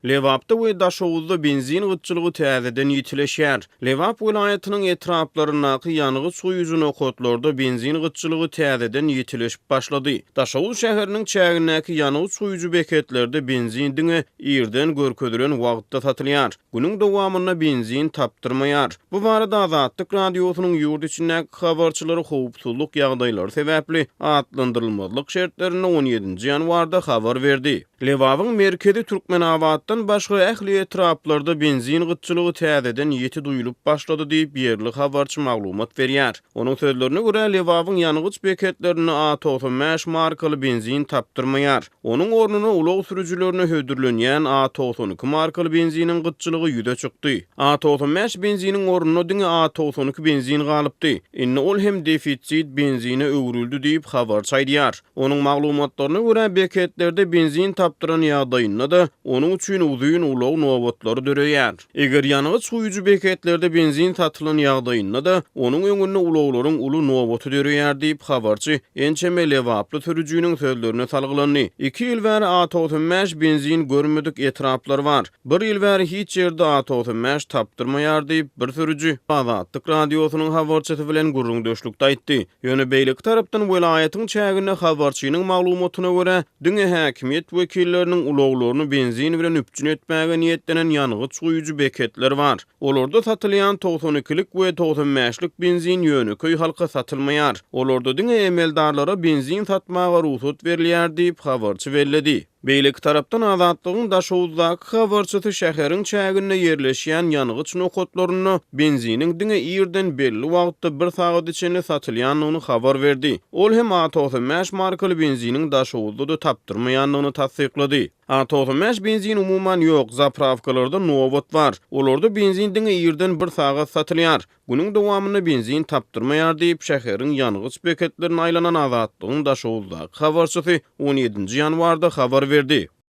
Lewapda we Daşowuzda benzin gytçylygy täzeden ýitileşýär. Lewap welaýatynyň etraplarynaky ýanygy suýuzyny okotlarda benzin gytçylygy täzeden ýitileşip başlady. Daşowuz şäheriniň çägindäki ýanygy suýuju beketlerde benzin diňe ýerden görkezülen wagtda satylýar. Günüň dowamyna benzin tapdyrmaýar. Bu barada Azatlyk radiosynyň ýurt içindäki habarçylary howpsuzlyk ýagdaýlary sebäpli atlandyrylmazlyk şertlerini 17 ýanwarda habar berdi. Lewabyň merkezi Türkmenabaddan başga ähli etraplarda benzin gytçylygy täzeden ýeti duýulyp başlady diýip ýerli habarçy maglumat berýär. Onuň sözlerine görä Lewabyň ýanygyç beketlerini A95 markaly benzin tapdyrmaýar. Onuň ornuny ulug sürüjülerine hödürlenýän A92 markaly benziniň gytçylygy ýüze çykdy. A95 benziniň ornuny diňe A92 benzin galypdy. Inne ol hem defitsit benzine öwrüldi diýip habarçy aýdýar. Onuň maglumatlaryna görä beketlerde benzin tapdyran ýagdaýynda da onuň üçin uzun ulug nowatlary döreýär. Eger ýanygy suýuju beketlerde benzin satylan ýagdaýynda da onuň öňünde uluglaryň uly nowaty döreýär diýip habarçy ençeme Lewaply sürüjüniň sözlerine salgylandy. 2 ýyl bäri A95 benzin görmedik etraplar bar. 1 ýyl bäri hiç ýerde A95 tapdyrmaýar diýip bir sürüjü Azatlyk radiosynyň habarçysy bilen gurrun döşlükde aýtdy. Ýöne beýlik tarapdan welaýatyň çäginde habarçynyň maglumatyna görä diňe häkimiýet wekilleriniň uluglaryny benzin bilen üpjün etmäge niýetlenen ýanygy suýuju beketler bar. Olarda satylýan 92lik we 95lik benzin ýöneköy halka satylmaýar. Olarda diňe emeldarlara benzin satmaga ruhsat berilýär diýip habarçy bellädi. Beýlik tarapdan Azatlygyň Daşowuzdaky habarçysy şäheriň çäginde ýerleşýän ýanygyç nokotlaryny benziniň diňe ýerden belli wagtda 1 sagat içinde satylýanyny habar berdi. Ol hem A95 markaly benziniň Daşowuzda da tapdyrmaýanlygyny tasdiklady. A95 benzin umuman ýok, zapravkalarda nowat bar. Olarda benzin diňe ýerden 1 sagat satylýar. Günüň dowamyna benzin tapdyrmaýar diýip şäheriň ýanygyç beketlerini aýlanan Azatlygyň Daşowuzdaky habarçysy 17 ýanwarda habar berdi.